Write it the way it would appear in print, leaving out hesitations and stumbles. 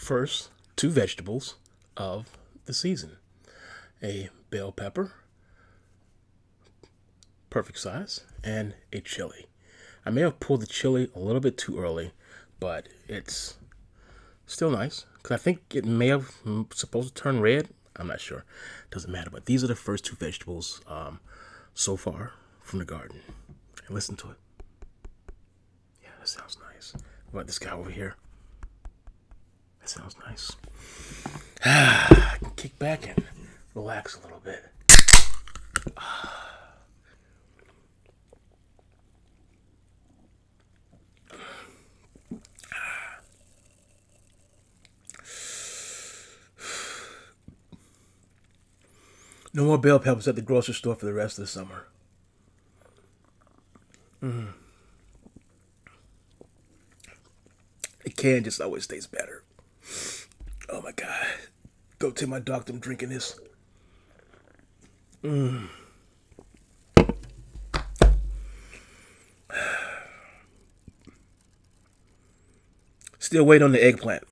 first two vegetables of the season. A bell pepper, perfect size, and a chili. I may have pulled the chili a little bit too early, but it's still nice because I think it may have supposed to turn red. I'm not sure. Doesn't matter. But these are the first two vegetables so far from the garden. And listen to it. Yeah, that sounds nice. What about this guy over here? That sounds nice. I can kick back and relax a little bit. No more bell peppers at the grocery store for the rest of the summer. The can just always tastes better. Oh my God. Go tell my doctor I'm drinking this. Still waiting on the eggplant.